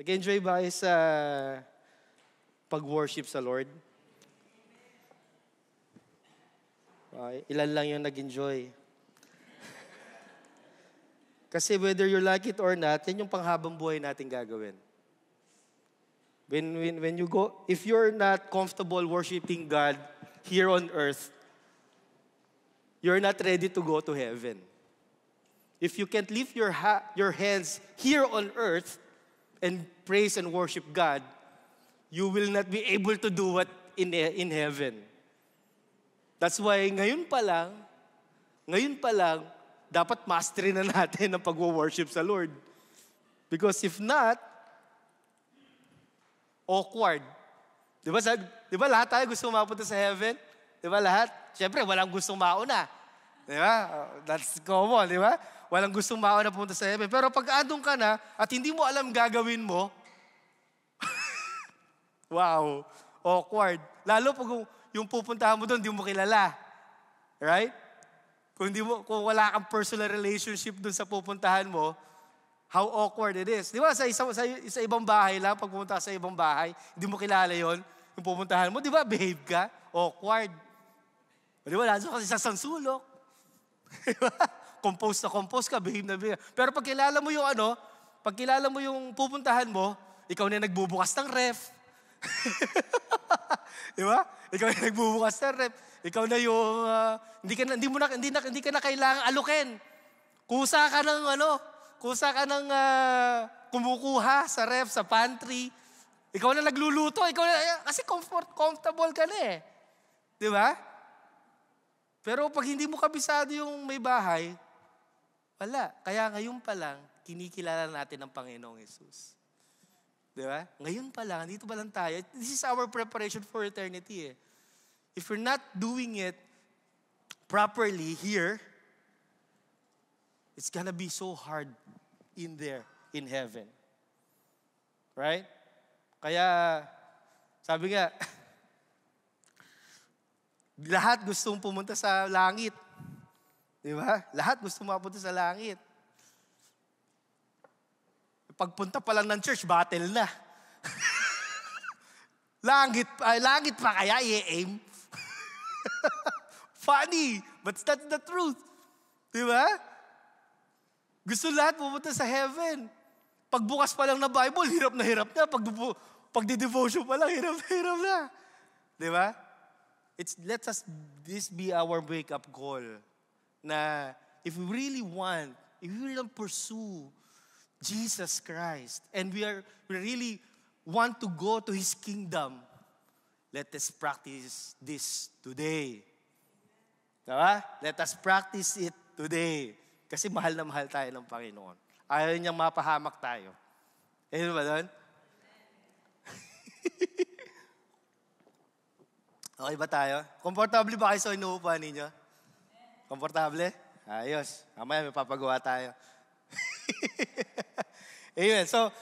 Nag-enjoy ba kayo sa pag-worship sa Lord? Okay, ilan lang yung nag-enjoy. Kasi whether you like it or not, yan yung panghabang buhay natin gagawin. When you go, if you're not comfortable worshiping God here on earth, you're not ready to go to heaven. If you can't lift your hands here on earth and praise and worship God, you will not be able to do what in heaven. That's why ngayon pa lang, dapat mastery na natin ang pag-worship sa Lord. Because if not, awkward. Di ba lahat tayo gusto mapunta sa heaven? Di ba lahat? Siyempre, walang gustong mauna. Di ba? That's common, di ba? Walang gustong mauna pumunta sa heaven. Pero pag andun ka na at hindi mo alam gagawin mo, wow, awkward. Lalo pag yung pupuntahan mo doon, hindi mo kilala. Right? Kung wala kang personal relationship doon sa pupuntahan mo, how awkward it is. Di ba, sa ibang bahay lang, pag pumunta ka sa ibang bahay, hindi mo kilala yon yung pupuntahan mo, di ba, behave ka, awkward. Di ba, laso kasi sa sansulok. Di ba? Compose ka, behave na behave. Pero pag kilala mo yung pupuntahan mo, ikaw na nagbubukas ng ref. Di ba? Ikaw na nagbubukas ng ref. Ikaw na yung, hindi ka na kailangang alukin. Kusa ka ng kumukuha sa ref, sa pantry. Ikaw na nagluluto. Kasi comfortable ka na eh. Di ba? Pero pag hindi mo kabisado yung may bahay, wala. Kaya ngayon pa lang, kinikilala natin ang Panginoong Jesus. Di ba? Ngayon pa lang, dito pa lang tayo. This is our preparation for eternity eh. If we're not doing it properly here, it's gonna be so hard in there, in heaven. Right? Kaya, sabi nga, lahat gustong pumunta sa langit. Di ba? Lahat gustong mapunta sa langit. Pagpunta pa lang ng church, battle na. Langit pa kaya i-aim? Funny, but that's the truth. Di ba? Gusto lahat pumunta sa heaven. Pagbukas pa lang na Bible, hirap na. Pag-devotion pa lang, hirap na. Di ba? Let this be our wake-up call. Na if we really pursue Jesus Christ, and we really want to go to His kingdom, let us practice this today. Diba? Let us practice it today. Kasi mahal na mahal tayo ng Panginoon. Ayaw niyang mapahamak tayo. Ayun ba doon? Okay ba tayo? Komportable ba kayo sa inuupuan ninyo? Komportable? Ayos. Mamaya may papagawa tayo. Amen. So,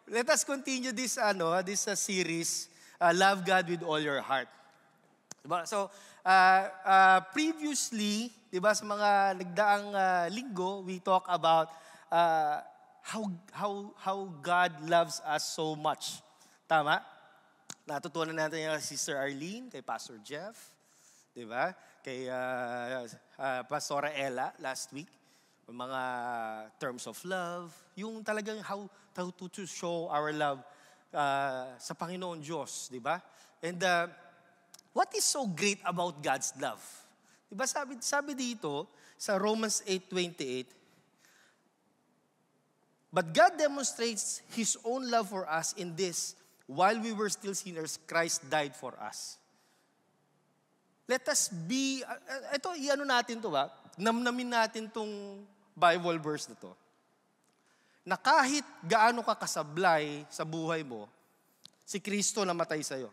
let us continue this series, Love God with All Your Heart. Diba? So, previously, diba, sa mga nagdaang linggo, we talk about how God loves us so much. Tama? Natutunan natin yung Sister Arlene, kay Pastor Jeff, diba? Kay Pastora Ella last week. Mga terms of love, yung talagang how to show our love sa Panginoon Diyos, di ba? And what is so great about God's love? Di ba sabi dito sa Romans 8:28, but God demonstrates His own love for us in this, while we were still sinners, Christ died for us. Let us be, natin to ba? Namnamin natin tong Bible verse na to. Na kahit gaano ka kasablay sa buhay mo, si Kristo namatay sa'yo.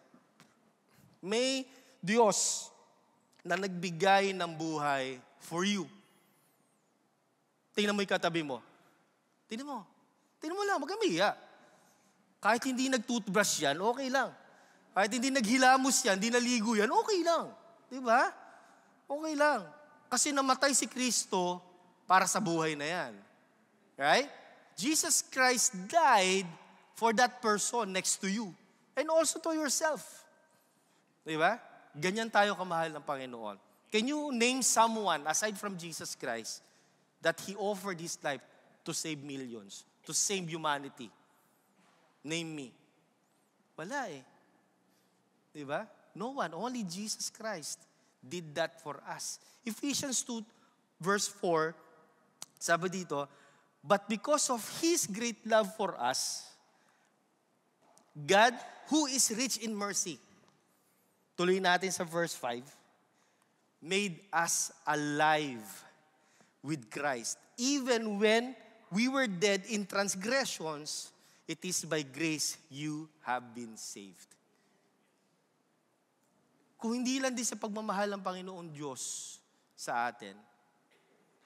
May Diyos na nagbigay ng buhay for you. Tingnan mo yung katabi mo. Tingnan mo lang, magamiya. Kahit hindi nag-toothbrush yan, okay lang. Kahit hindi naghilamos yan, hindi naligo yan, okay lang. Diba? Okay lang. Kasi namatay si Kristo para sa buhay na yan. Right? Jesus Christ died for that person next to you. And also to yourself. Di ba? Ganyan tayo kamahal ng Panginoon. Can you name someone aside from Jesus Christ that He offered His life to save millions, to save humanity? Name me. Wala eh. Di ba? No one. Only Jesus Christ did that for us. Ephesians 2 verse 4, sabi dito, but because of His great love for us, God, who is rich in mercy, tuloy natin sa verse 5, made us alive with Christ. Even when we were dead in transgressions, it is by grace you have been saved. Kung hindi lang din sa pagmamahal ng Panginoon Diyos sa atin,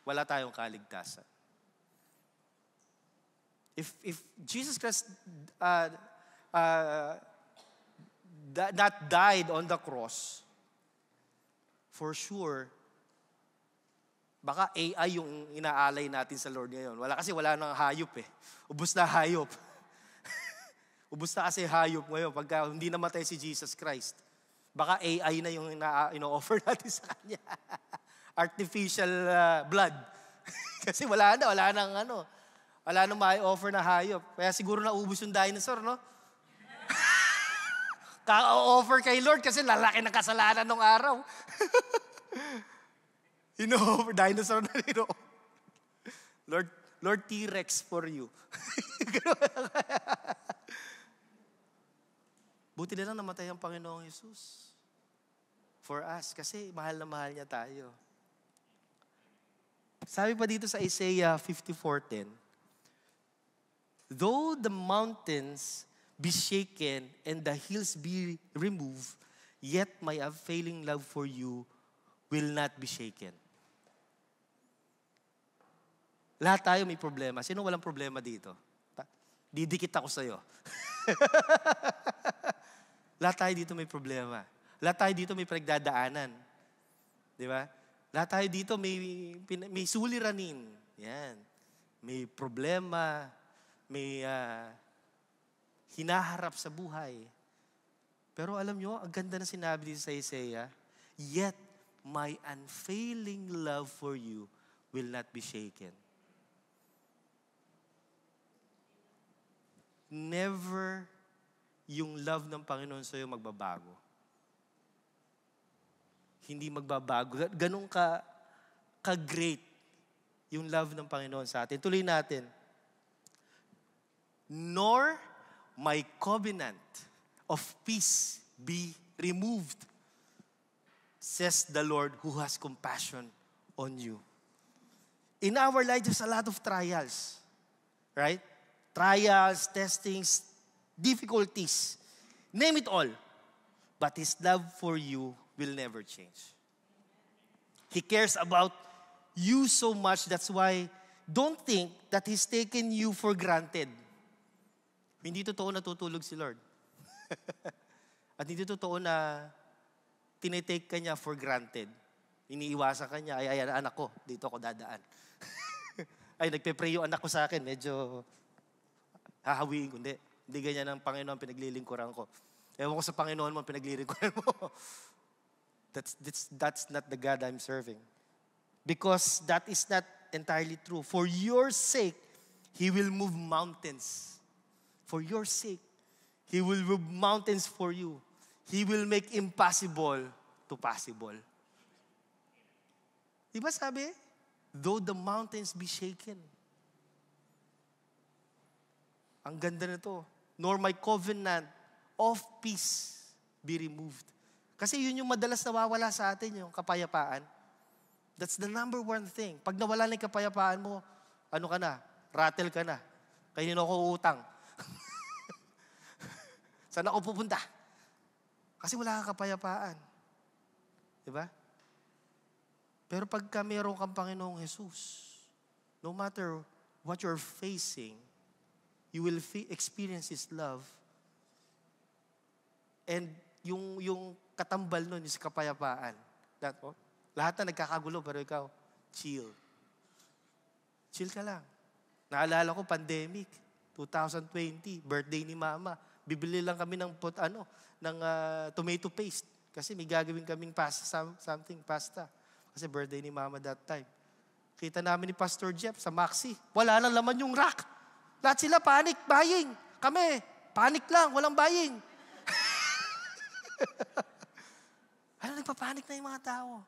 wala tayong kaligtasan. If Jesus Christ that died on the cross, for sure, baka AI yung inaalay natin sa Lord ngayon. Kasi wala nang hayop eh. Ubus na hayop. Ubus na kasi hayop ngayon pagka hindi namatay si Jesus Christ. Baka AI na yung ino-offer natin sa Kanya. Artificial blood. Kasi wala nang mai-offer na hayop. Kaya siguro naubos yung dinosaur, no? Ka-offer kay Lord kasi lalaki ng kasalanan nung araw. Dinosaur na rin. Lord T-Rex for you. Buti na lang namatay ang Panginoong Jesus for us kasi mahal na mahal niya tayo. Sabi pa dito sa Isaiah 54:10, though the mountains be shaken and the hills be removed, yet my unfailing love for you will not be shaken. Lahat tayo may problema. Sino walang problema dito? Didikit ako sa'yo. Lahat tayo dito may problema. Lahat tayo dito may pinagdadaanan. Di ba? Lahat tayo dito may suliranin. Yan. May problema. May hinaharap sa buhay. Pero alam nyo, ang ganda na sinabi dito sa Isaiah, yet my unfailing love for you will not be shaken. Never yung love ng Panginoon sa'yo magbabago. Hindi magbabago. Ganun ka-great yung love ng Panginoon sa atin. Tuloy natin. Nor my covenant of peace be removed, says the Lord who has compassion on you. In our life, there's a lot of trials. Right? Trials, testings, difficulties. Name it all. But His love for you will never change. He cares about you so much. That's why don't think that He's taken you for granted. Hindi totoo na tutulog si Lord. At hindi totoo na tinitake ka niya for granted. Iniiwasan ka niya, ay anak ko, dito ako dadaan. Ay, nagpe-pray yung anak ko sa akin, medyo hahawiin ko. Hindi ganyan ang Panginoon pinaglilingkuran ko. Ewan ko sa Panginoon mo pinaglilingkuran mo. That's not the God I'm serving. Because that is not entirely true. For your sake, He will move mountains. For your sake, He will move mountains for you. He will make impossible to possible. Diba sabi? Though the mountains be shaken. Ang ganda nito. Nor my covenant of peace be removed. Kasi yun yung madalas nawawala sa atin, yung kapayapaan. That's the number one thing. Pag nawala na yung kapayapaan mo, ano ka na? Rattle ka na. Kanino ko utang? Saan ako pupunta? Kasi wala kang kapayapaan. Diba? Pero pagka meron kang Panginoong Jesus, no matter what you're facing, you will experience His love. And yung katambal nun, yung kapayapaan. Lahat na nagkakagulo, pero ikaw, chill. Chill ka lang. Naalala ko, pandemic. 2020, birthday ni Mama. Bibili lang kami ng tomato paste. Kasi may gagawin kaming pasta. Kasi birthday ni Mama that time. Kita namin ni Pastor Jeff sa Maxi. Wala nang laman yung rack. Lahat sila panic buying. Kami, panic lang, walang buying. Nagpapanik na yung mga tao.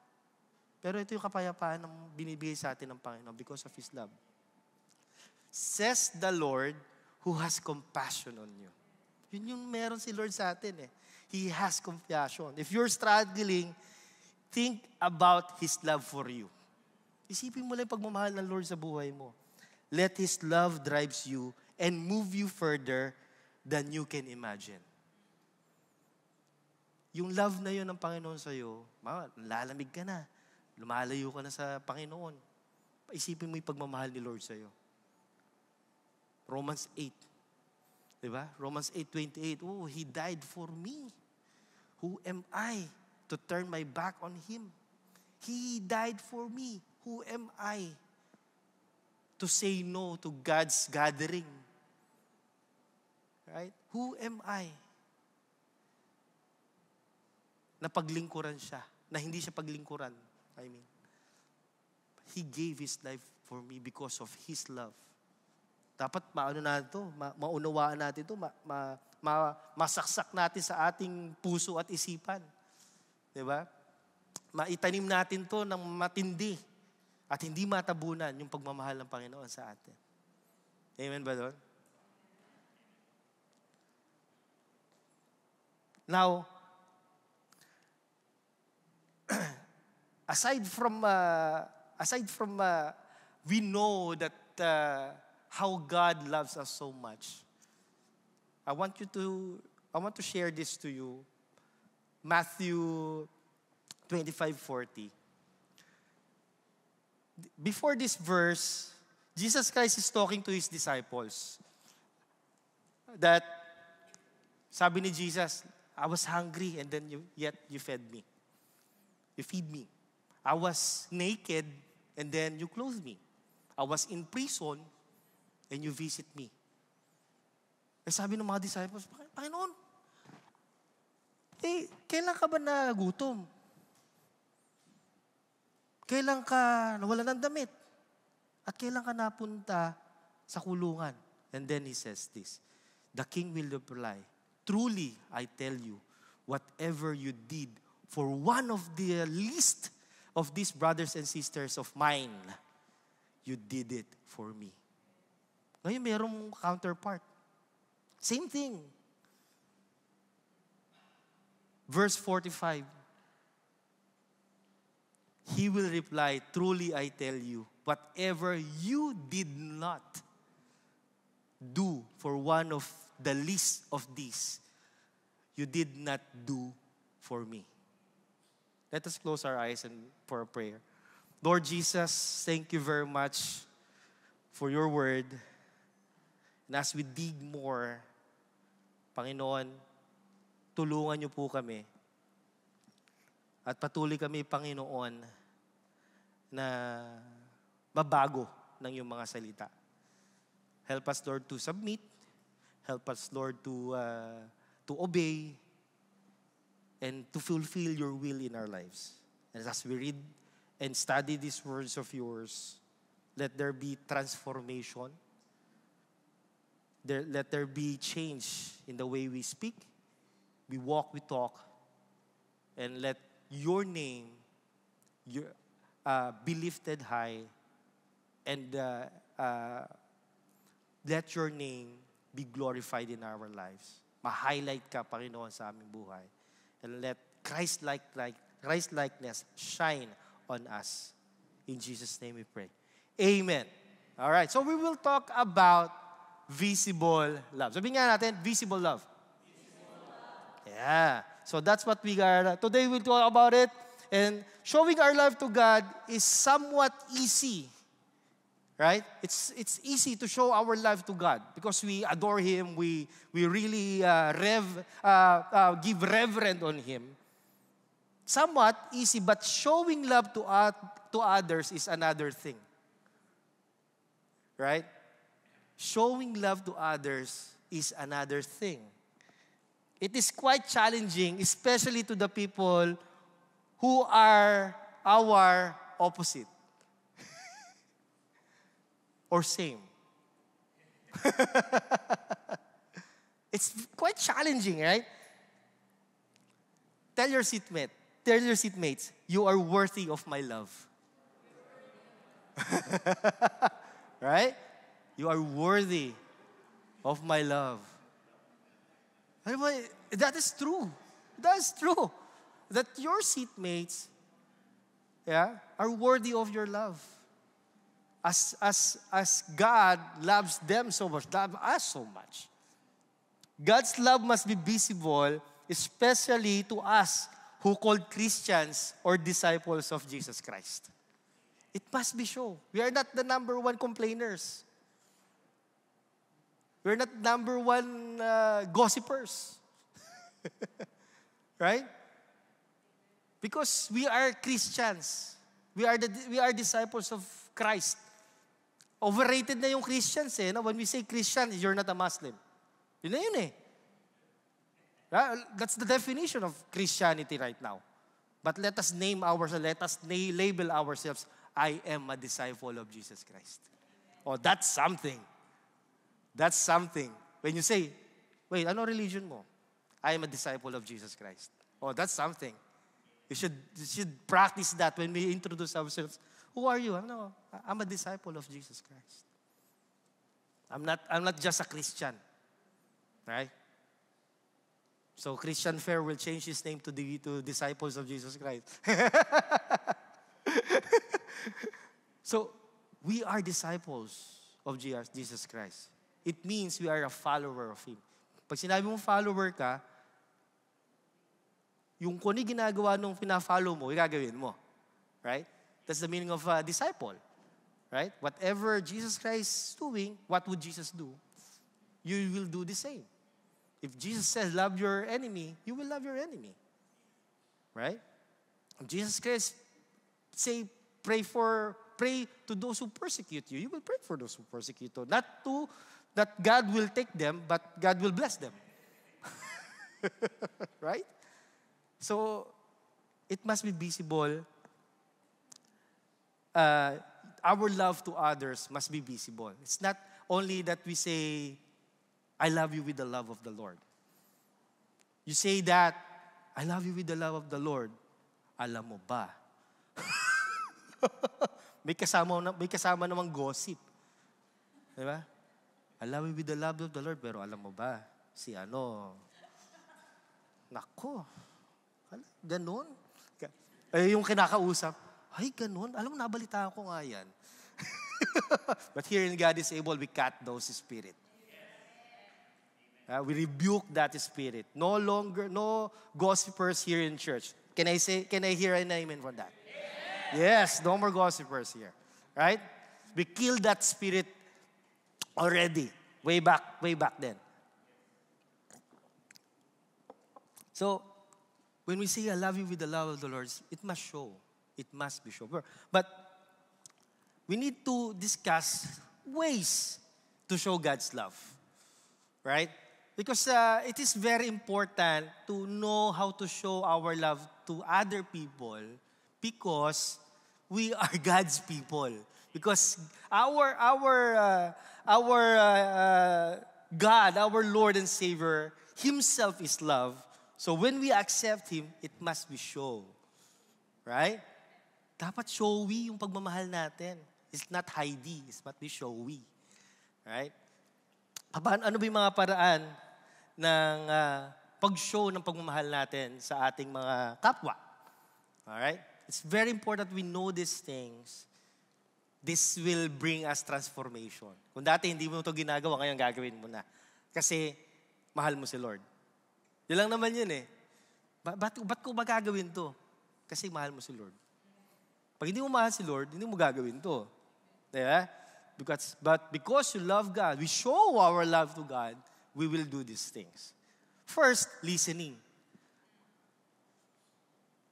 Pero ito yung kapayapaan ng binibigay sa atin ng Panginoon because of His love. Says the Lord who has compassion on you. Yun yung meron si Lord sa atin eh. He has compassion. If you're struggling, think about His love for you. Isipin mo lang yung pagmamahal ng Lord sa buhay mo. Let His love drives you and move you further than you can imagine. Yung love na yun ng Panginoon sa'yo, lalamig ka na. Lumalayo ka na sa Panginoon. Isipin mo yung pagmamahal ni Lord sa'yo. Romans 8. Diba? Romans 8:28. Oh, He died for me. Who am I to turn my back on Him? He died for me. Who am I to say no to God's gathering? Right? Who am I? Na paglingkuran siya. Na hindi siya paglingkuran. He gave His life for me because of His love. Dapat maunawaan natin ito, masaksak natin sa ating puso at isipan. Diba? Maitanim natin to ng matindi at hindi matabunan yung pagmamahal ng Panginoon sa atin. Amen ba doon? Now, aside from we know that how God loves us so much, I want to share this to you. Matthew 25:40. Before this verse, Jesus Christ is talking to His disciples. That, sabi ni Jesus, I was hungry and then yet you fed me. You feed me. I was naked and then you clothed me. I was in prison and you visit me. Eh sabi ng mga disciples, Panginoon, kailan ka ba nagutom? Kailan ka nawala ng damit? At kailan ka napunta sa kulungan? And then He says this, the King will reply, truly, I tell you, whatever you did for one of the least of these brothers and sisters of mine, you did it for me. Ngayon, mayroong counterpart. Same thing. Verse 45. He will reply, truly I tell you, whatever you did not do for one of the least of these, you did not do for me. Let us close our eyes and for a prayer. Lord Jesus, thank you very much for your word. And as we dig more, Panginoon, tulungan niyo po kami. At patuloy kami, Panginoon, na mabago ng iyong mga salita. Help us, Lord, to submit. Help us, Lord, to obey and to fulfill your will in our lives. And as we read and study these words of yours, let there be transformation. Let there be change in the way we speak, we walk, we talk, and let your name be lifted high, and let your name be glorified in our lives. Ma-highlight ka, Panginoon, sa aming buhay. And let Christ-likeness shine on us. In Jesus' name we pray. Amen. All right, so we will talk about visible love. Sabihin nga natin, visible love. Visible love. Yeah. So that's what we got. Today we'll talk about it. And showing our love to God is somewhat easy. Right? It's easy to show our love to God because we adore Him. We really give reverence on Him. Somewhat easy, but showing love to others is another thing. Right? showing love to others is another thing. It is quite challenging, especially to the people who are our opposite or same. It's quite challenging, right? Tell your seatmates, you are worthy of my love. Right? You are worthy of my love. That is true. That is true. That your seatmates, are worthy of your love. As God loves them so much, loves us so much. God's love must be visible, especially to us who called Christians or disciples of Jesus Christ. It must be shown. We are not the number one complainers. We're not number one gossipers. Right? Because we are Christians. We are disciples of Christ. Overrated na yung Christians eh. No? When we say Christian, you're not a Muslim. Yun na yun eh. That's the definition of Christianity right now. But let us label ourselves, I am a disciple of Jesus Christ. Oh, that's something. That's something. When you say, wait, ano religion mo? I am a disciple of Jesus Christ. Oh, that's something. You should practice that when we introduce ourselves. Who are you? No, I'm a disciple of Jesus Christ. I'm not just a Christian. Right? So Christian Fair will change his name to Disciples of Jesus Christ. So, we are disciples of Jesus Christ. It means we are a follower of Him. Pag sinabi mong follower ka, yung kung ano ginagawa nung pina-follow mo, gagawin mo. Right? That's the meaning of a disciple. Right? Whatever Jesus Christ is doing, what would Jesus do? You will do the same. If Jesus says, love your enemy, you will love your enemy. Right? If Jesus Christ say, pray to those who persecute you, you will pray for those who persecute you. Not that God will take them, but God will bless them. Right? So, it must be visible. Our love to others must be visible. It's not only that we say, I love you with the love of the Lord. You say that, I love you with the love of the Lord. Alam mo ba? may kasama namang gossip. Diba? I love you with the love of the Lord, pero alam mo ba, si nako, ganun. Yung kinakausap, ay ganun, alam mo, nabalitaan ko nga yan. But here in God is able, we cut those spirit. We rebuke that spirit. No gossipers here in church. Can I hear an amen for that? Yes, no more gossipers here. Right? We killed that spirit already. Way back then. So, when we say, I love you with the love of the Lord, it must show. It must be shown. But, we need to discuss ways to show God's love. Right? Because it is very important to know how to show our love to other people because we are God's people. Because our God, our Lord and Savior, Himself is love. So when we accept Him, it must be shown. Right? Dapat showy yung pagmamahal natin. It's not hidey. It's not be showy. Right? Ano ba yung mga paraan ng pag-show ng pagmamahal natin sa ating mga kapwa? Alright? It's very important we know these things. This will bring us transformation. Kung dati hindi mo ito ginagawa, ngayon gagawin mo na. Kasi mahal mo si Lord. Yun lang naman yun eh. Ba't ko ba gagawin to? Kasi mahal mo si Lord. Pag hindi mo mahal si Lord, hindi mo gagawin to. Diba? But because you love God, we show our love to God, we will do these things. First, listening.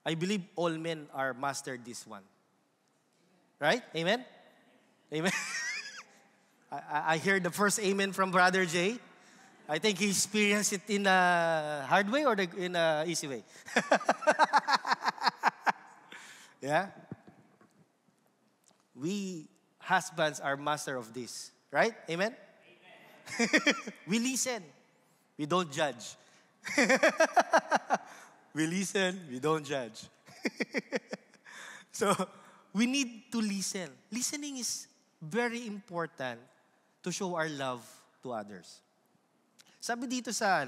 I believe all men are mastered this one. Right? Amen? Amen? I heard the first amen from Brother Jay. I think he experienced it in a hard way or in a easy way. Yeah? We husbands are master of this. Right? Amen? We listen. We don't judge. We listen. We don't judge. So, we need to listen. Listening is very important to show our love to others. Sabi dito sa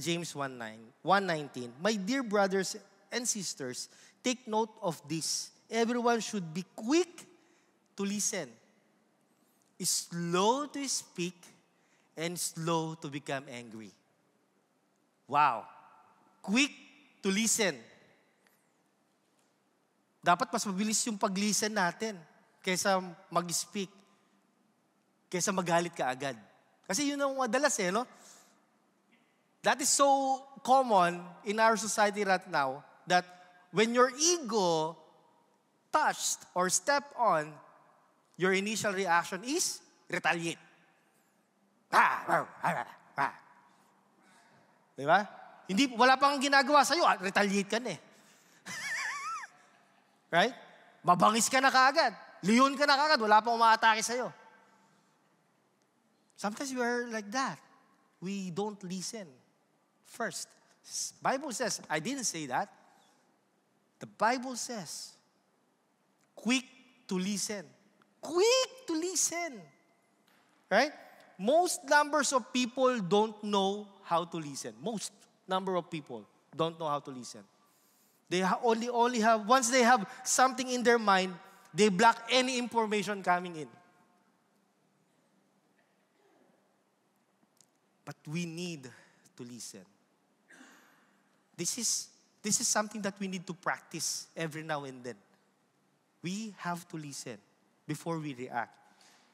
James 1:19, "My dear brothers and sisters, take note of this. Everyone should be quick to listen, slow to speak, and slow to become angry." Wow. Quick to listen. Dapat mas mabilis yung pag-listen natin kaysa mag-speak, kaysa magalit ka agad. Kasi yun ang madalas no? That is so common in our society right now that when your ego touched or stepped on, your initial reaction is retaliate. Diba? Wala pang ginagawa sa'yo, retaliate ka na eh. Right? Mabangis ka na kaagad. Leon ka na kaagad, wala pang umaatake sa'yo. Sometimes we are like that. We don't listen first. Bible says, I didn't say that. The Bible says, quick to listen. Quick to listen. Right? Most numbers of people don't know how to listen. Most number of people don't know how to listen. They only have, once they have something in their mind, they block any information coming in. But we need to listen. This is something that we need to practice every now and then. We have to listen before we react.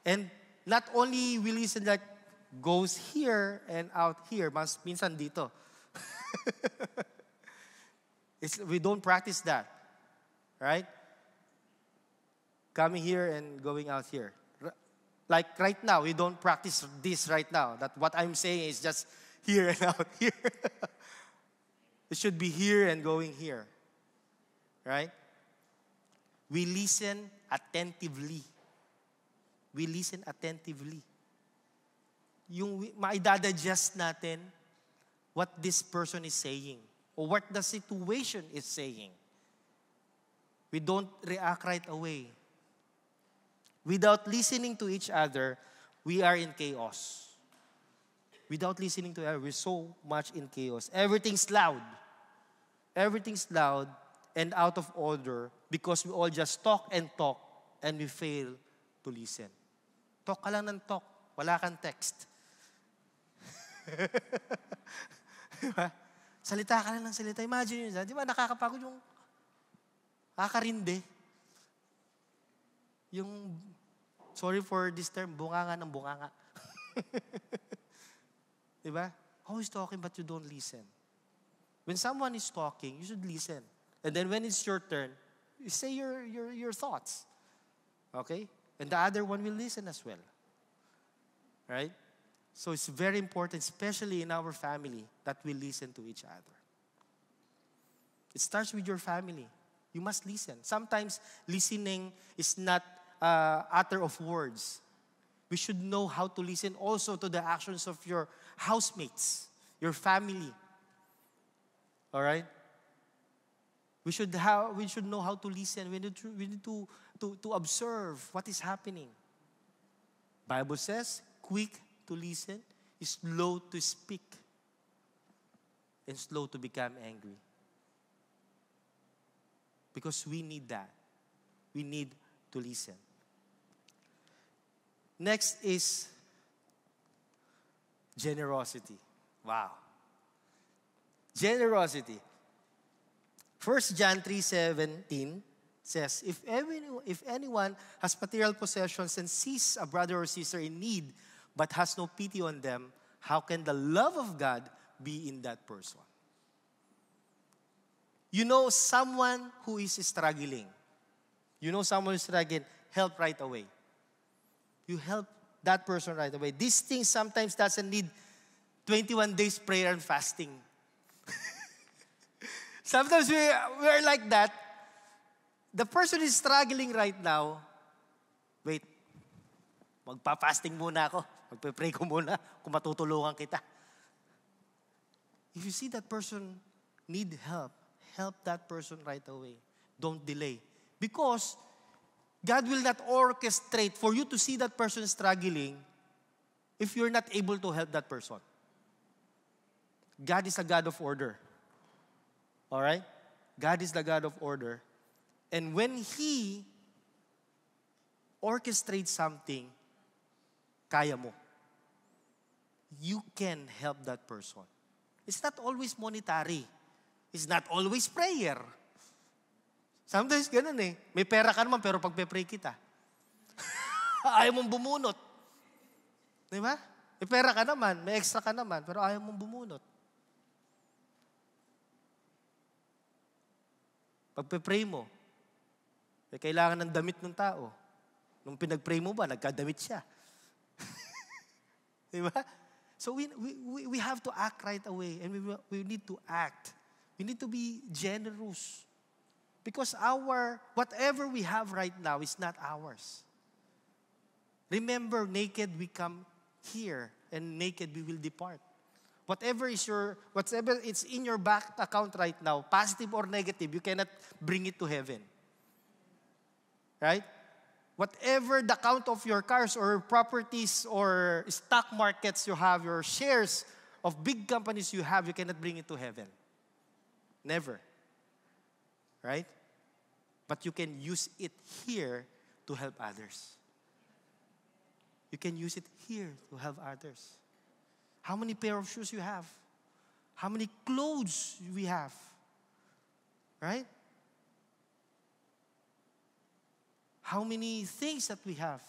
And not only we listen that goes here and out here, minsan dito. We don't practice that. Right? Coming here and going out here. Like right now, we don't practice this right now. That what I'm saying is just here and out here. It should be here and going here. Right? We listen attentively. We listen attentively. Yung maidadadjust natin what this person is saying or what the situation is saying. We don't react right away. Without listening to each other, we are in chaos. Without listening to each other, we're so much in chaos. Everything's loud. Everything's loud and out of order because we all just talk and we fail to listen. Talk ka lang ng talk. Wala kang text. Diba? Salita ka lang ng salita. Imagine yun. Di ba nakakapagod yung kakarinde. Yung, sorry for this term, bunganga ng bunganga. Diba? Always talking but you don't listen. When someone is talking, you should listen. And then when it's your turn, you say your thoughts. Okay? And the other one will listen as well. Right? So it's very important, especially in our family, that we listen to each other. It starts with your family. You must listen. Sometimes listening is not utter of words. We should know how to listen also to the actions of your housemates, your family. All right? We should know how to listen. We need to observe what is happening. Bible says, quick to listen, slow to speak, and slow to become angry. Because we need that. We need to listen. Next is generosity. Wow. Generosity. 1 John 3:17 says, if anyone has material possessions and sees a brother or sister in need but has no pity on them, how can the love of God be in that person? You know someone who is struggling. You know someone who is struggling, help right away. You help that person right away. These things sometimes doesn't need 21 days prayer and fasting. Sometimes we're like that. The person is struggling right now. Wait, magpa-fasting muna ako. Magpe-pray ko muna kung matutulungan kita. If you see that person need help, help that person right away. Don't delay. Because God will not orchestrate for you to see that person struggling if you're not able to help that person. God is a God of order. All right? God is the God of order. And when He orchestrates something, kaya mo. You can help that person. It's not always monetary. It's not always prayer. Sometimes ganun eh. May pera ka naman pero pagpe-pray kita. Ayaw mong bumunot. Di ba? May pera ka naman, may extra ka naman, pero ayaw mong bumunot. Pagpe-pray mo, may kailangan ng damit ng tao. Nung pinag-pray mo ba, nagkadamit siya. Di ba? So we have to act right away, and we need to act. We need to be generous. Because whatever we have right now is not ours. Remember, naked we come here, and naked we will depart. Whatever it's in your bank account right now, positive or negative, you cannot bring it to heaven. Right? Whatever the count of your cars or properties or stock markets you have, your shares of big companies you have, you cannot bring it to heaven. Never. Right? But you can use it here to help others. You can use it here to help others. How many pair of shoes you have? How many clothes we have? Right? How many things that we have?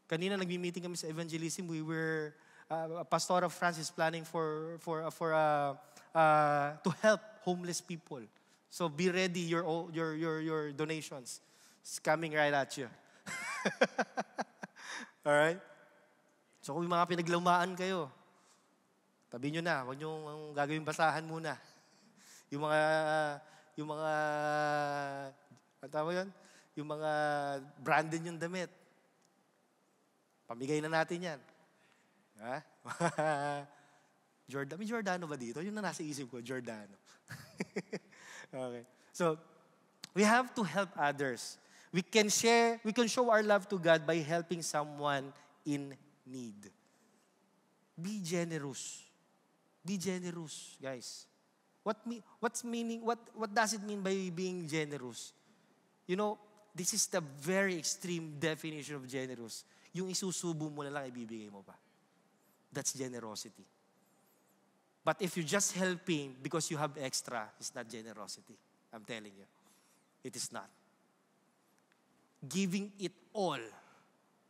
Kanina nagmi-meeting kami sa evangelism. We were Pastor of France is planning to help homeless people. So be ready your donations. It's coming right at you. All right? So kung may mga pinaglumaan kayo, tabi nyo na, huwag nyo gagawing basahan muna. Yung mga ano tawag yun? Yung mga branded yung damit. Pamigay na natin yan. Ha? May Giordano ba dito? Yun na nasa isip ko, Giordano. Okay. So, we have to help others. We can show our love to God by helping someone in need. Be generous. Be generous, guys. What does it mean by being generous? You know, this is the very extreme definition of generous. Yung isusubo mo na lang, ibibigay mo pa. That's generosity. But if you're just helping because you have extra, it's not generosity. I'm telling you. It is not. Giving it all,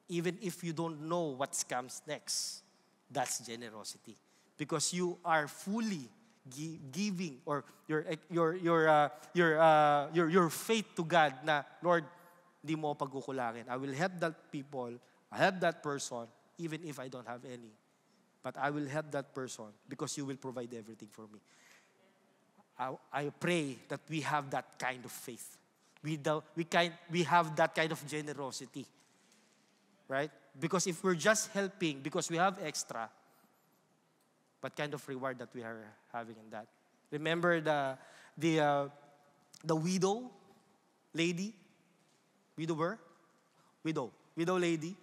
even if you don't know what comes next, that's generosity. Because you are fully giving or your faith to God na, Lord, di mo pagkukulangin. I will help that people, I help that person, even if I don't have any. But I will help that person because you will provide everything for me. I pray that we have that kind of faith. We have that kind of generosity. Right? Because if we're just helping because we have extra, what kind of reward that we are having in that? Remember the widow lady? Widow lady.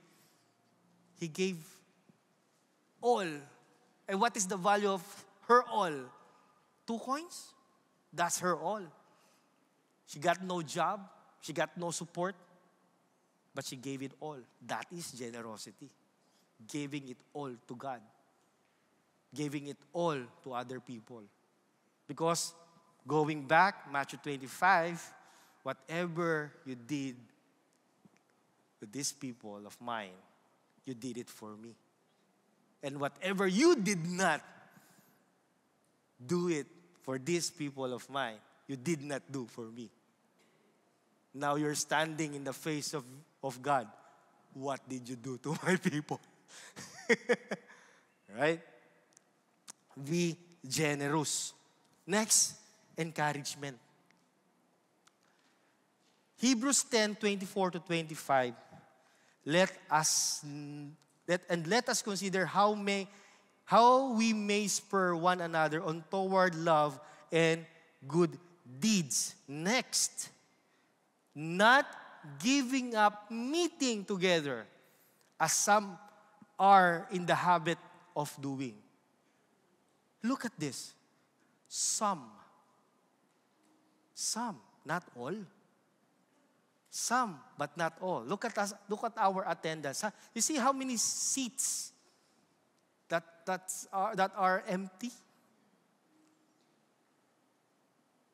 He gave all. And what is the value of her all? 2 coins? That's her all. She got no job. She got no support. But she gave it all. That is generosity. Giving it all to God. Giving it all to other people. Because going back, Matthew 25, whatever you did with these people of mine, you did it for me. And whatever you did not do it for these people of mine, you did not do for me. Now you're standing in the face of God. what did you do to my people? Right? Be generous. Next, encouragement. Hebrews 10:24-25. Let us consider how we may spur one another on toward love and good deeds. Next, not giving up meeting together as some are in the habit of doing. Look at this. Some, not all. Some, but not all. Look at us. Look at our attendance. You see how many seats that are empty?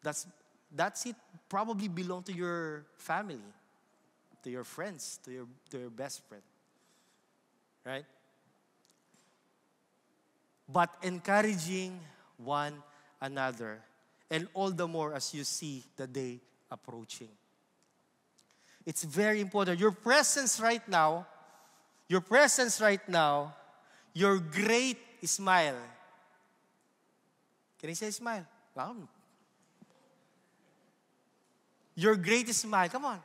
That seat probably belong to your family, to your friends, to your best friend, right? But encouraging one another, and all the more as you see the day approaching. It's very important. Your presence right now, your great smile. Can you say smile? Wow. Your great smile. Come on.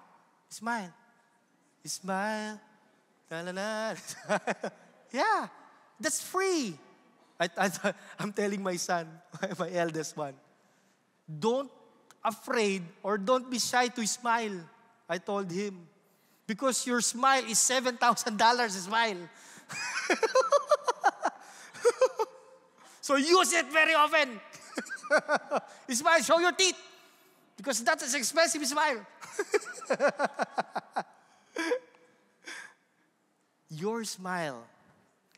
Smile. Smile. La-la-la. Yeah. That's free. I'm telling my son, my eldest one, don't afraid or don't be shy to smile. I told him, because your smile is $7,000 smile. So use it very often. Smile, show your teeth. Because that's an expensive smile. Your smile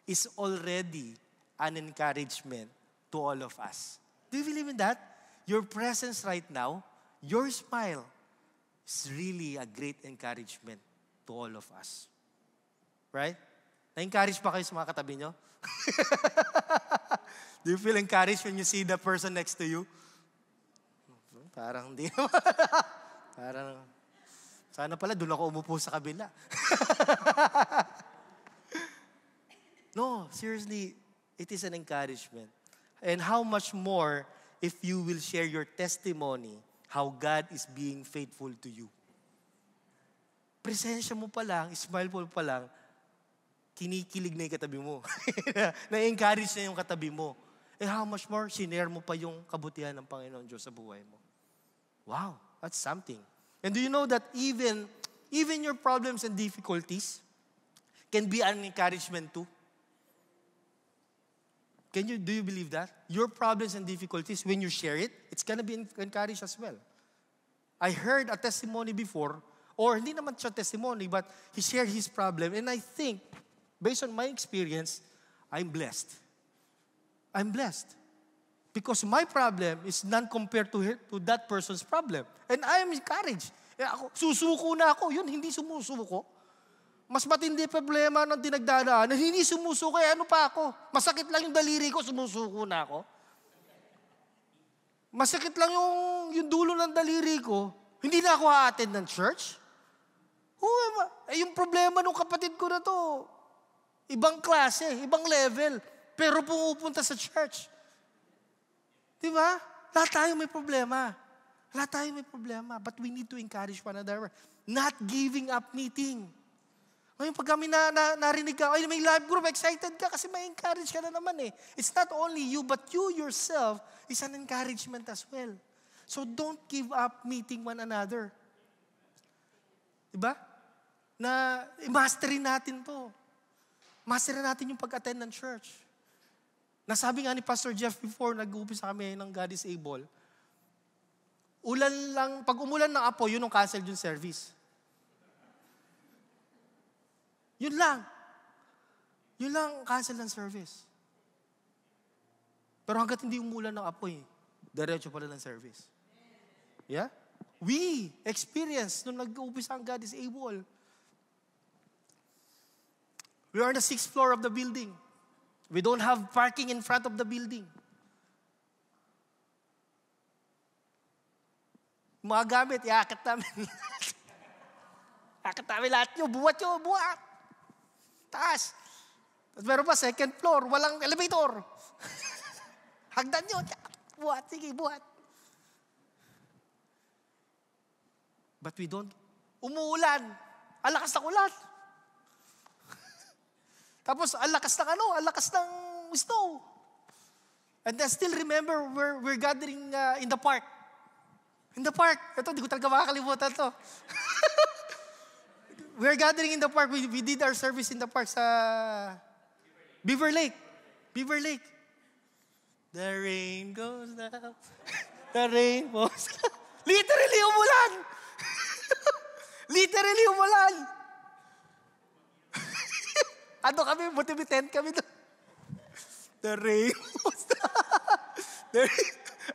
is already an encouragement to all of us. Do you believe in that? Your presence right now, your smile, is really a great encouragement to all of us. Right? Na-encourage ba kayo sa mga katabi nyo? Do you feel encouraged when you see the person next to you? Parang hindi naman. Parang, sana pala doon ako umupo sa kabila. No, seriously, it is an encouragement. And how much more if you will share your testimony how God is being faithful to you. Presensya mo pa lang, smile mo pa lang, kinikilig na yung katabi mo. Na-encourage na yung katabi mo. Eh how much more, sinare mo pa yung kabutihan ng Panginoon Diyos sa buhay mo. Wow, that's something. And do you know that even your problems and difficulties can be an encouragement too? Do you believe that? Your problems and difficulties, when you share it, it's gonna be encouraged as well. I heard a testimony before, or hindi naman siya testimony, but he shared his problem, and I think, based on my experience, I'm blessed. I'm blessed. Because my problem is none compared to that person's problem. And I am encouraged. Susuko na ako. Yun, hindi sumusuko. Mas matindi problema ng dinagdadaan. Hindi sumusuko, ano pa ako? Masakit lang yung daliri ko, sumusuko na ako. Masakit lang yung dulo ng daliri ko, hindi na ako a-attend ng church. Yung problema ng kapatid ko na to, ibang klase, ibang level, pero pumupunta sa church. Di ba? Lahat tayo may problema. But we need to encourage one another. Not giving up meeting. Ngayon, pag kami narinig ka, ay may live group, excited ka kasi may encourage ka na naman eh. It's not only you, but you yourself is an encouragement as well. So don't give up meeting one another. Diba? Masterin natin to. Masterin natin yung pag-attend ng church. Nasabi nga ni Pastor Jeff before, nag-uumpisa kami ng God is able. Pag umulan ng apoy, yun ang cancel yung service. Yun lang cancel ng service. Pero hanggat hindi umulan ng apoy, diretso pala ng service. Yeah? We experience nung nag-uumpisa ang God is able. We are on the 6th floor of the building. We don't have parking in front of the building. Mga gamit, iaakit namin. Akit namin lahat nyo, buwat. Taas. At meron pa, second floor, walang elevator. Hagdan yun. Buhat, sige, buhat. But we don't. Umuulan. Ang lakas ng ulan. Tapos, ang lakas ng snow. And I still remember we're gathering in the park. In the park. Ito, di ko talaga makakalimutan to. We're gathering in the park. We did our service in the park sa Beaver Lake. Beaver Lake. The rain goes down. The rain goes down. Literally, umulan. Literally, umulan. Ano kami? Buti may tent kami doon. The rain goes down.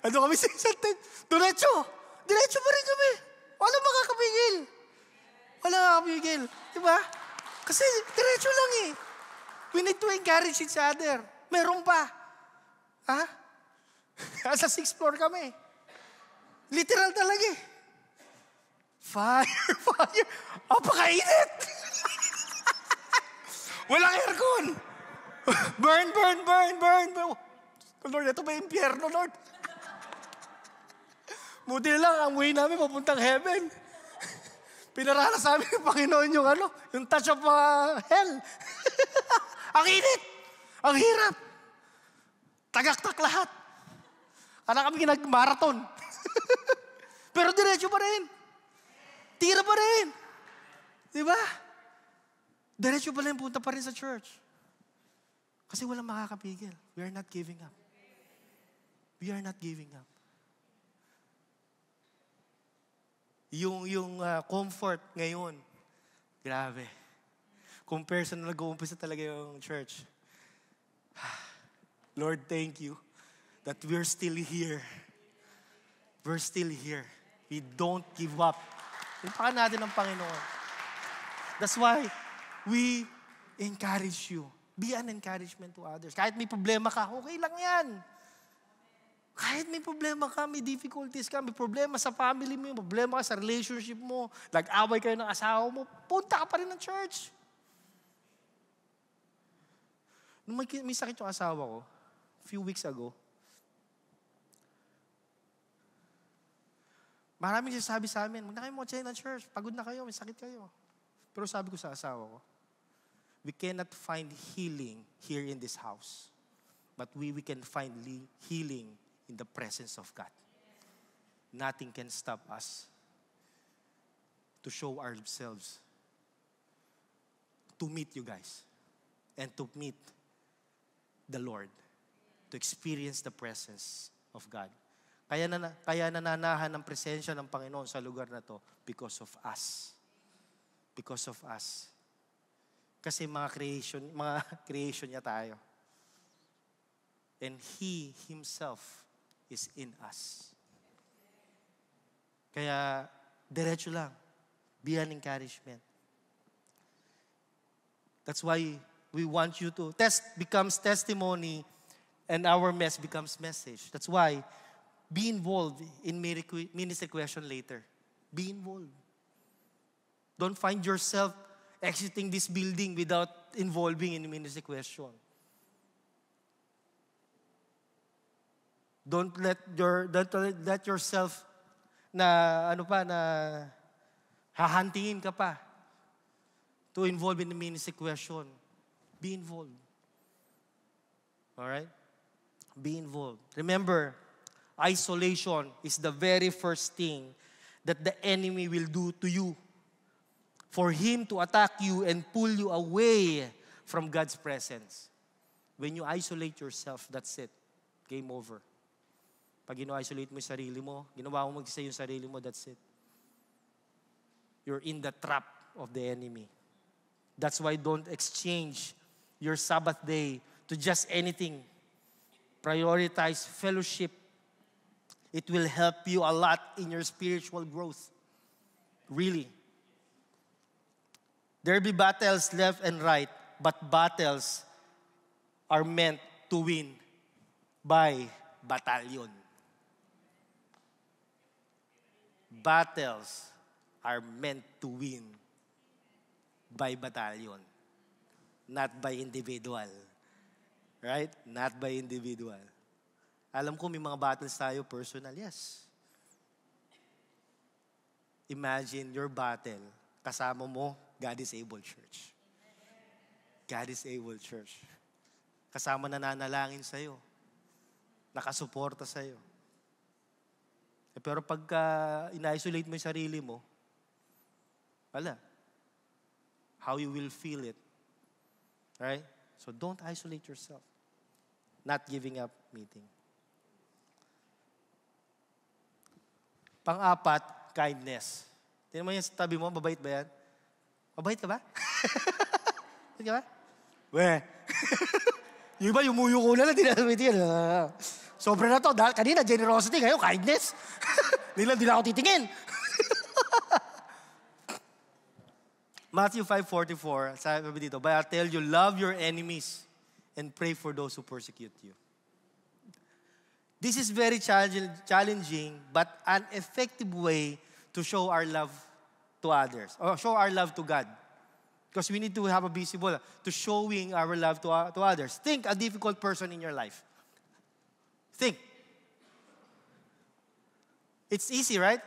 Ano kami sa isang tent? Diretso. Diretso pa rin kami. Wala makakapigil. Wala makakapigil. Diba? Kasi diretso lang eh. We need to encourage each other. Meron pa. Ha? Sa 6th floor kami. Literal talaga eh. Fire, fire. Apakainit. Walang aircon. Burn, burn, burn, burn. Lord, ito ba impyerno, Lord? Buti lang, ang way namin papuntang heaven. Pinarala sa amin ng Panginoon yung touch of hell. Ang init. Ang hirap. Tagaktak lahat. Kala kami nag-marathon. Pero diretso pa rin. Tira pa rin. Diba? Diretso pa rin, punta pa rin sa church. Kasi walang makakapigil. We are not giving up. We are not giving up. Yung comfort ngayon, grabe. Compare sa nag-uumpisa talaga yung church. Lord, thank you that we're still here. We're still here. We don't give up. Ipakan natin ang Panginoon. That's why we encourage you. Be an encouragement to others. Kahit may problema ka, okay lang yan. Kahit may problema ka, may difficulties ka, may problema sa family mo, may problema ka sa relationship mo, nag-away kayo ng asawa mo, punta ka pa rin ng church. Nung may sakit yung asawa ko, a few weeks ago, maraming sasabi sa amin, huwag na kayo mag-attend ng church, pagod na kayo, may sakit kayo. Pero sabi ko sa asawa ko, we cannot find healing here in this house, but we can find healing in the presence of God. Nothing can stop us to show ourselves, to meet you guys, and to meet the Lord, to experience the presence of God. Kaya nananahan ng presensya ng Panginoon sa lugar na to because of us. Because of us. Kasi mga creation niya tayo. And He Himself is in us. Kaya, diretso lang. Be an encouragement. That's why we want you to, test becomes testimony and our mess becomes message. That's why, be involved in ministry question later. Be involved. Don't find yourself exiting this building without involving in ministry question. Don't let yourself na hahantingin ka pa to involve in the ministry question. Be involved. All right? Be involved. Remember, isolation is the very first thing that the enemy will do to you. For him to attack you and pull you away from God's presence. When you isolate yourself, that's it. Game over. Pag ino-isolate mo yung sarili mo, ginawa mo mag-isa yung sarili mo, that's it. You're in the trap of the enemy. That's why don't exchange your Sabbath day to just anything. Prioritize fellowship. It will help you a lot in your spiritual growth. Really. There be battles left and right, but battles are meant to win by battalion. Battles are meant to win by battalion. not by individual. Right? Not by individual. Alam ko may mga battles tayo personal, yes. Imagine your battle, kasama mo, God is able church. God is able church. Kasama nananalangin sa'yo. Nakasuporta sa'yo. Pero pagka ina-isolate mo yung sarili mo, wala. How you will feel it. Right? So don't isolate yourself. Not giving up meeting. Pang-apat, kindness. Tingnan mo yan sa tabi mo, mabait ba yan? Mabait ka ba? Mabait ka ba? Weh. Yung iba, yumuyo ko na lang, dinamit yan. Sobra na to. Kanina, generosity. Ngayon, kindness. Di na ako titingin. Matthew 5:44, sabi dito, but I tell you, love your enemies and pray for those who persecute you. This is very challenging, but an effective way to show our love to others, or show our love to God. Because we need to have a visible to showing our love to others. Think a difficult person in your life. Think. It's easy, right?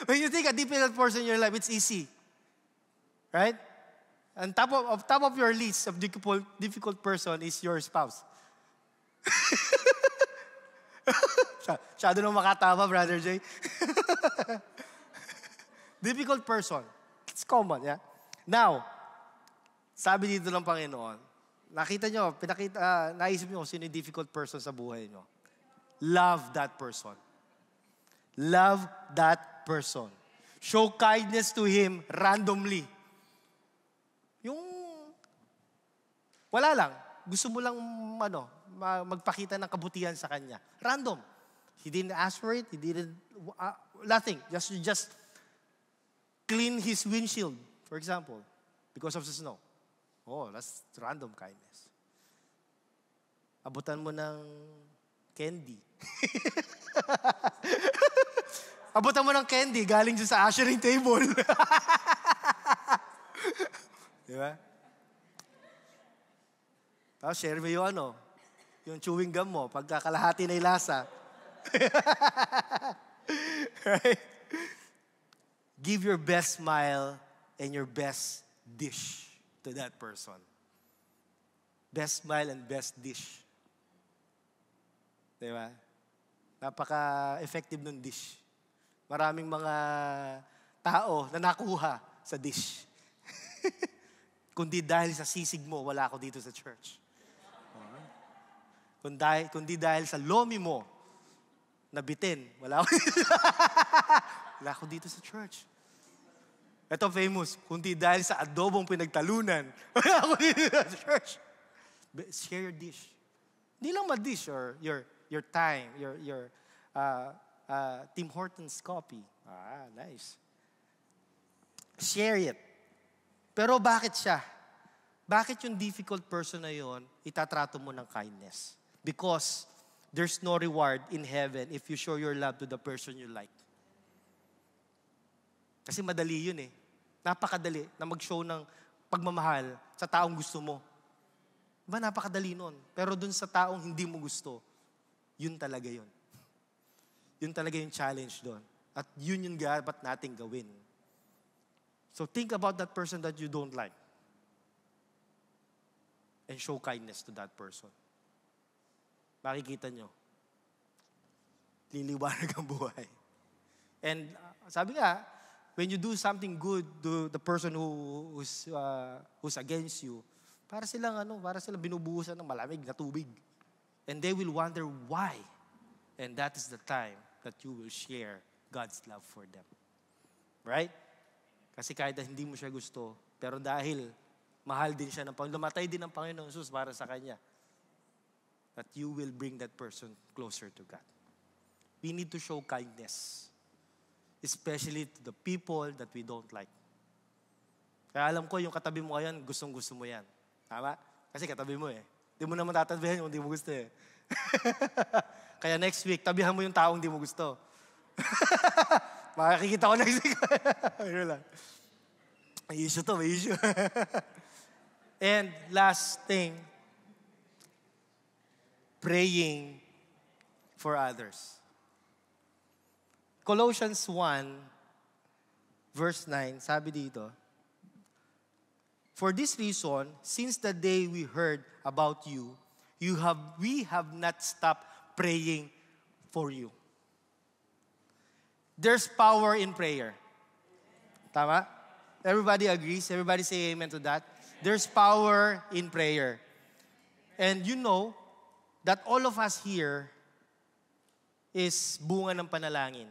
when you think a difficult person in your life, it's easy. Right? And top of your list of difficult person is your spouse. Masyado nang makatama, Brother Jay. Difficult person. It's common, yeah? Now, sabi dito ng Panginoon, naisip nyo sino yung difficult person sa buhay nyo. Love that person. Love that person. Show kindness to him randomly. Yung, wala lang. Gusto mo lang, magpakita ng kabutihan sa kanya. Random. He didn't ask for it. He didn't, nothing. Just clean his windshield, for example, because of the snow. Oh, that's random kindness. Abutan mo ng candy. Abutan mo ng candy galing dyan sa ushering table. Di ba? Tapos share mo yung chewing gum mo, pagkakalahati na yung lasa. Right? Give your best smile and your best dish to that person. Best smile and best dish. Diba? Napaka-effective ng dish. Maraming mga tao na nakuha sa dish. Kundi dahil sa sisig mo, wala ako dito sa church. Kundi dahil sa lomi mo, nabitin, wala ako dito sa church. Ito famous, kundi dahil sa adobong pinagtalunan, wala ako dito sa church. Share your dish. Hindi lang ma-dish or your time, your Tim Hortons coffee. Nice. Share it. Pero bakit siya? Bakit yung difficult person na yon itatrato mo ng kindness? Because there's no reward in heaven if you show your love to the person you like. Kasi madali yun eh. Napakadali na mag-show ng pagmamahal sa taong gusto mo. Diba, napakadali nun. Pero dun sa taong hindi mo gusto, yun talaga yun. Yun talaga yung challenge doon. At yun yung dapat nating gawin. So think about that person that you don't like. And show kindness to that person. Makikita nyo, liliwanag ang buhay. And sabi nga, when you do something good to the person who's against you, para silang binubuhusan ng malamig na tubig. And they will wonder why. And that is the time that you will share God's love for them. Right? Kasi kahit hindi mo siya gusto, pero dahil mahal din siya ng Panginoon, lumatay din ng Panginoon Jesus para sa kanya, that you will bring that person closer to God. We need to show kindness, especially to the people that we don't like. Kaya alam ko, yung katabi mo ngayon, gustong-gusto mo yan. Tama? Kasi katabi mo eh. Hindi mo naman tatabihan yung hindi mo gusto eh. Kaya next week, tabihan mo yung taong hindi mo gusto. Makikita ko next week. May issue to, may issue. And last thing, praying for others. Colossians 1, verse 9, sabi dito, for this reason, since the day we heard about you, we have not stopped praying for you. There's power in prayer. Tama? Everybody agrees? Everybody say amen to that? There's power in prayer. And you know that all of us here is bunga ng panalangin.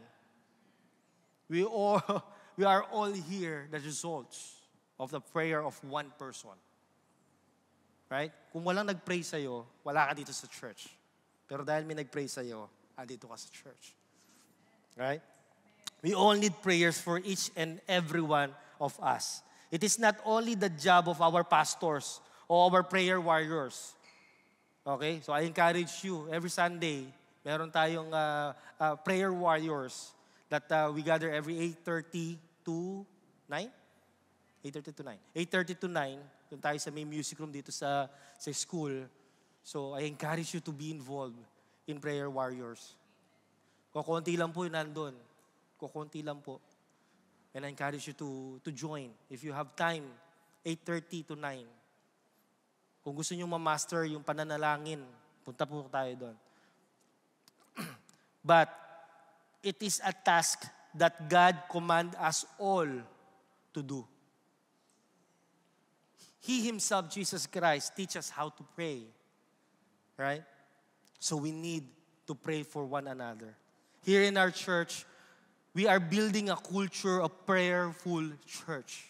We are all here the results of the prayer of one person. Right? Kung walang nag-pray sa'yo, wala ka dito sa church. Pero dahil may nag-pray sa'yo, andito ka sa church. Right? We all need prayers for each and every one of us. It is not only the job of our pastors or our prayer warriors. Okay? So I encourage you, every Sunday, meron tayong prayer warriors that we gather every 8:30 to 9? 8:30 to 9. 8:30 to 9, doon tayo sa may music room dito sa school. So I encourage you to be involved in prayer warriors. Kukunti lang po yun nandun. Kukunti lang po. And I encourage you to join. If you have time, 8:30 to 9. Kung gusto nyo ma-master yung pananalangin, punta po tayo doon. But it is a task that God command us all to do. He Himself, Jesus Christ, teach us how to pray. Right? So we need to pray for one another. Here in our church, we are building a culture of prayerful church.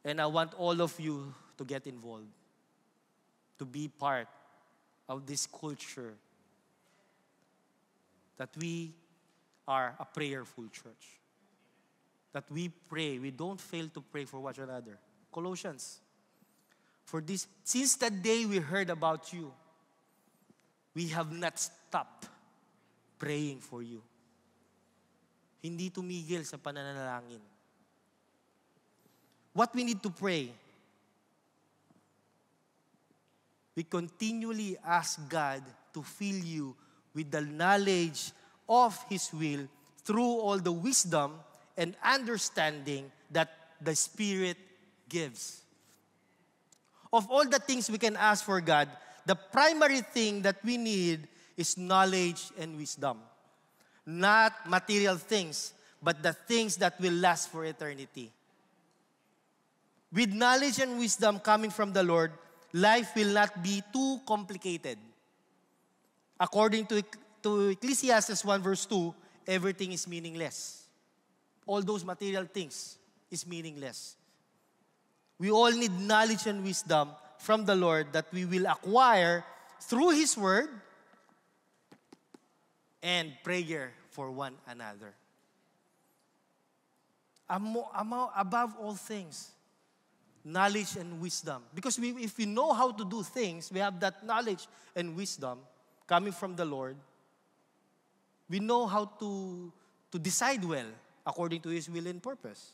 And I want all of you to get involved, to be part of this culture that we are a prayerful church. That we pray, we don't fail to pray for one another. Colossians, for this, since the day we heard about you, we have not stopped praying for you. Hindi tumigil sa pananalangin. What we need to pray? We continually ask God to fill you with the knowledge of His will through all the wisdom and understanding that the Spirit gives. Of all the things we can ask for God, the primary thing that we need is knowledge and wisdom. Not material things, but the things that will last for eternity. With knowledge and wisdom coming from the Lord, life will not be too complicated. According to Ecclesiastes 1 verse 2, everything is meaningless. All those material things is meaningless. We all need knowledge and wisdom from the Lord that we will acquire through His Word and prayer for one another. Above all things, knowledge and wisdom. Because if we know how to do things, we have that knowledge and wisdom coming from the Lord, we know how to decide well according to His will and purpose.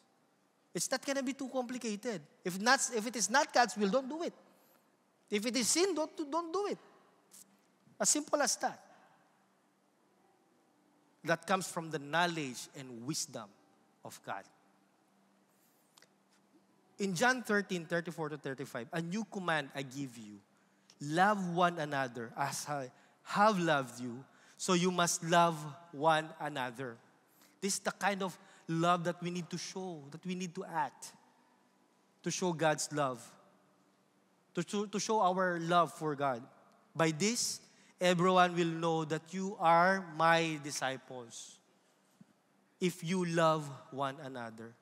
It's not going to be too complicated. If it is not God's will, don't do it. If it is sin, don't do it. As simple as that. That comes from the knowledge and wisdom of God. In John 13:34-35, a new command I give you. Love one another as I have loved you, so you must love one another. This is the kind of love that we need to show, that we need to act, to show God's love, to show our love for God. By this, everyone will know that you are my disciples, if you love one another.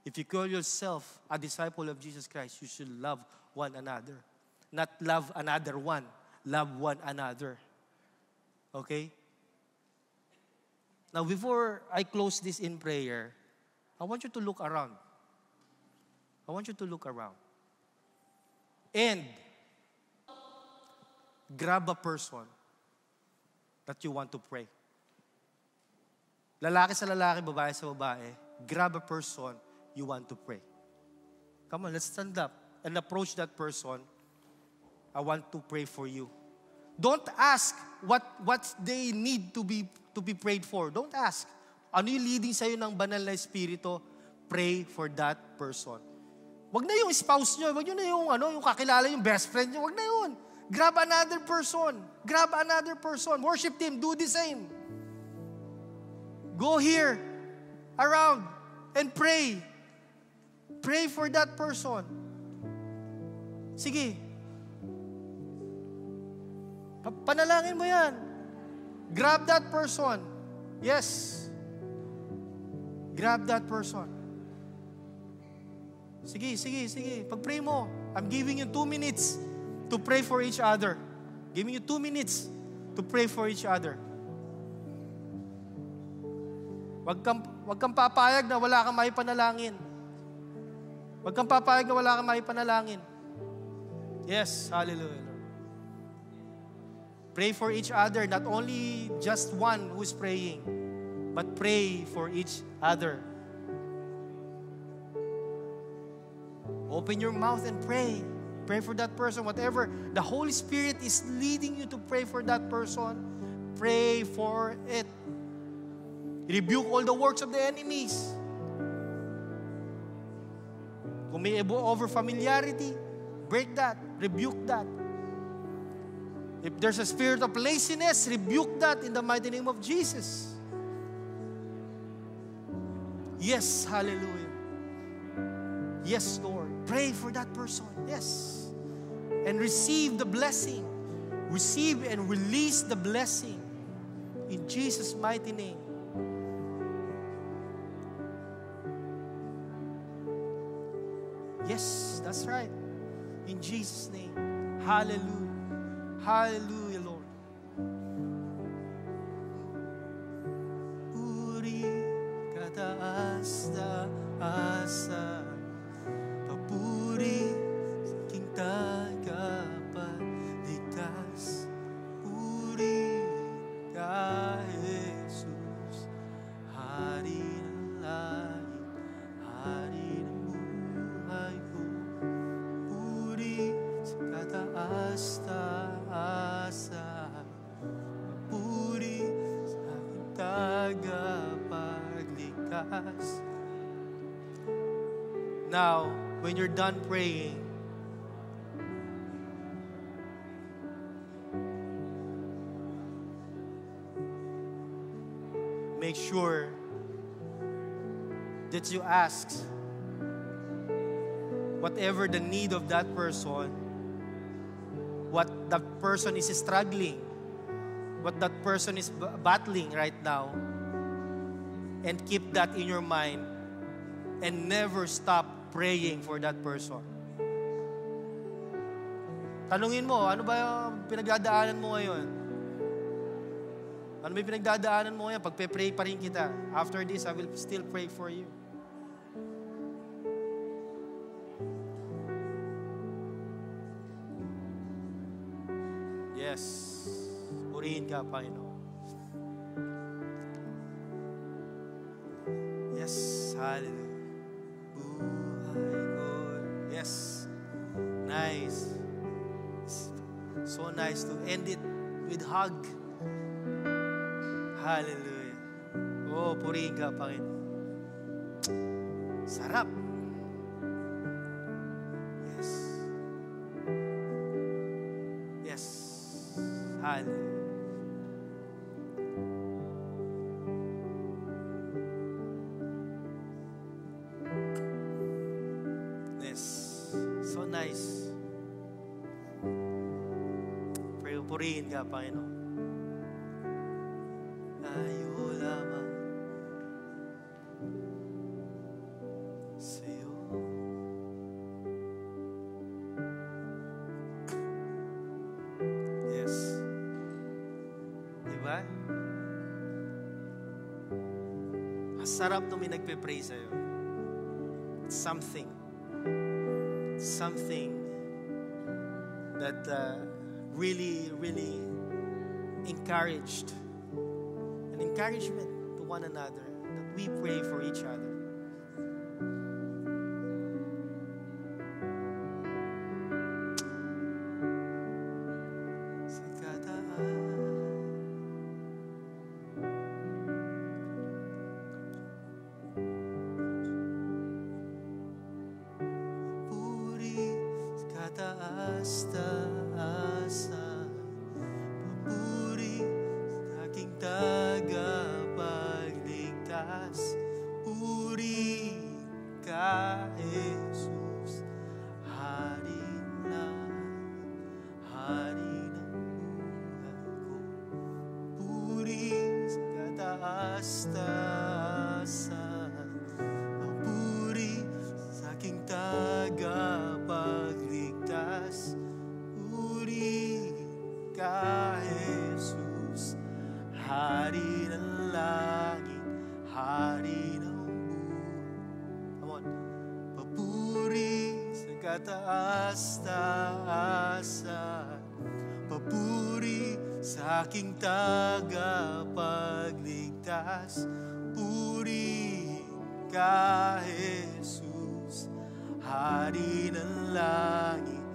If you call yourself a disciple of Jesus Christ, you should love one another. Not love another one, love one another. Okay? Now, before I close this in prayer, I want you to look around. I want you to look around. And grab a person that you want to pray. Lalaki sa lalaki, babae sa babae. grab a person you want to pray. Come on, let's stand up and approach that person. I want to pray for you. Don't ask what they need to be prayed for. Don't ask. Ano yung leading sa'yo ng banal na Espiritu? Pray for that person. Wag na yung spouse nyo. Wag nyo na yung kakilala, yung best friend nyo. Wag na yun. Grab another person. Grab another person. Worship team, do the same. Go here, around, and pray. Pray for that person. Sige. Panalangin mo yan. Grab that person. Yes. Grab that person. Sige. Pag-pray mo, I'm giving you 2 minutes to pray for each other. Giving you 2 minutes to pray for each other. Wag kang papayag na wala kang maipanalangin. Wag kang papayag na wala kang maipanalangin. Yes, hallelujah. Pray for each other, not only just one who's praying, but pray for each other. Open your mouth and pray. Pray for that person. Whatever the Holy Spirit is leading you to pray for that person, pray for it. Rebuke all the works of the enemies. Kung may over familiarity, break that. Rebuke that. If there's a spirit of laziness, rebuke that in the mighty name of Jesus. Yes, hallelujah. Yes, Lord. Pray for that person. Yes. And receive the blessing. Receive and release the blessing. In Jesus' mighty name. Yes, that's right. In Jesus' name. Hallelujah. Hallelujah, Lord. Puri kataas-taasan, papuri sa aking tagapagligtas. Puri ka, Jesus, Hari ng langit, Hari ng buhay ko. Puri sa kataas-taasan, papuri sa aking tagapagligtas. Now, when you're done praying, make sure that you ask whatever the need of that person, what that person is struggling, what that person is battling right now, and keep that in your mind and never stop praying for that person. Tanungin mo, ano ba yung pinagdadaanan mo ngayon? Ano ba yung pinagdadaanan mo ngayon? Pagpe-pray pa rin kita. After this, I will still pray for you. Yes. Purihin ka, Panginoon. Yes. Hallelujah. Buhay ko. Yes. Nice. So nice to end it with hug. Hallelujah. Oh, purihin ka, Panginoon. Sarap. Yes. Yes. Hallelujah. Yes. So nice. Purihin ka, Panginoon. Tayo lamang sa'yo. Yes. Diba? Masarap nung may nagpe-pray sa'yo. Something that really encouraged, an encouragement to one another, that we pray for each other. kataas-taasan. Papuri sa aking tagapagligtas. Puri ka, Jesus, Hari ng buhay ko. Puri sa kataas-taasan. Papuri sa aking tagapagligtas. Puri ka, Jesus, Hari ng langit, Hari ng kataas-taasan. Papuri sa aking tagapagligtas. Puri ka, Jesus, Hari ng langit,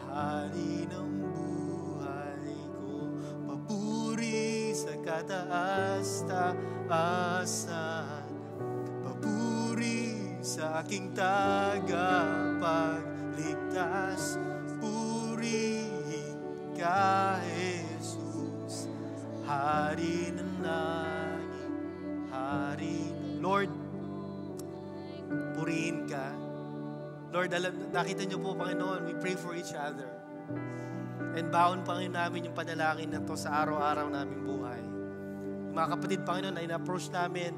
Hari ng buhay ko. Papuri sa kataas-taasan. Papuri sa aking tagapagligtas. Purihin ka, Jesus, Hari ng langit, Hari ng... Lord, purihin ka. Lord, nakita niyo po, Panginoon, we pray for each other. And baon, Panginoon, namin yung panalangin na to sa araw-araw naming buhay. Yung mga kapatid, Panginoon, ay na-approach namin,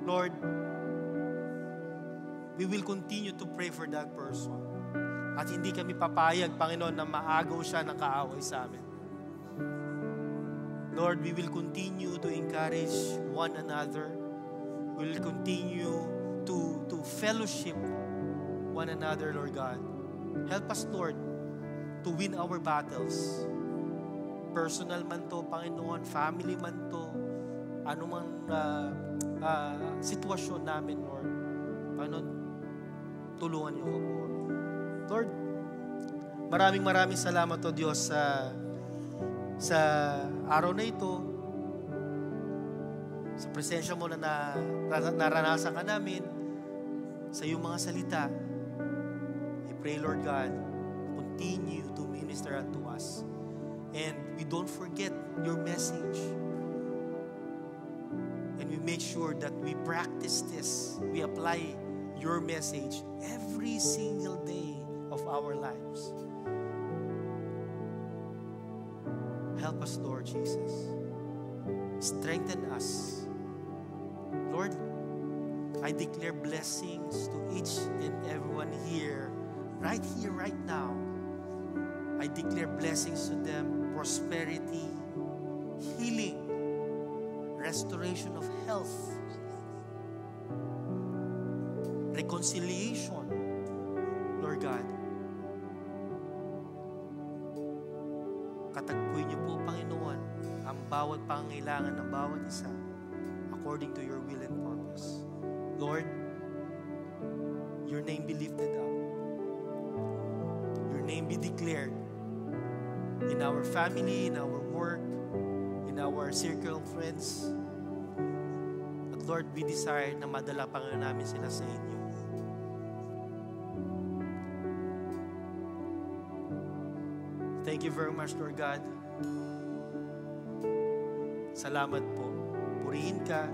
Lord, we will continue to pray for that person. At hindi kami papayag, Panginoon, na maagaw siya ng kaaway sa amin. Lord, we will continue to encourage one another. We will continue to fellowship one another, Lord God. Help us, Lord, to win our battles. Personal man to, Panginoon, family man to, anumang sitwasyon namin, Lord. Panginoon, tulungan niyo ako. Lord, maraming salamat o Diyos sa araw na ito, sa presensya mo na naranasan ka namin, sa iyong mga salita. I pray, Lord God, continue to minister unto us. And we don't forget your message. And we make sure that we practice this. We apply your message every single day of our lives. Help us, Lord Jesus. Strengthen us. Lord, I declare blessings to each and everyone here, right now. I declare blessings to them, prosperity, healing, restoration of health, reconciliation, Lord God. Katagpuin niyo po, Panginoon, ang bawat pangangailangan ng bawat isa according to your will and purpose. Lord, your name be lifted up. Your name be declared in our family, in our work, in our circle of friends. At Lord, we desire na madala Panginoon namin sila sa inyo. Thank you very much, Lord God. Salamat po. Purihin ka,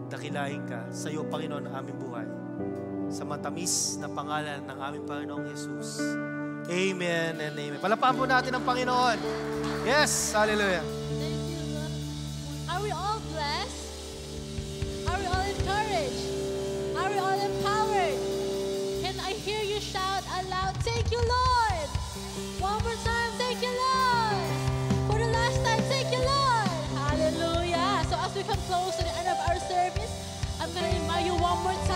dakilain ka sa iyo, Panginoon, ang aming buhay. Sa matamis na pangalan ng aming Panginoong Jesus. Amen and amen. Palakpakan po natin ang Panginoon. Yes, hallelujah. Thank you, Lord. Are we all blessed? Are we all encouraged? Are we all empowered? Can I hear you shout aloud, thank you, Lord? One more time, thank you, Lord. For the last time, thank you, Lord. Hallelujah. So as we come close to the end of our service, I'm going to invite you one more time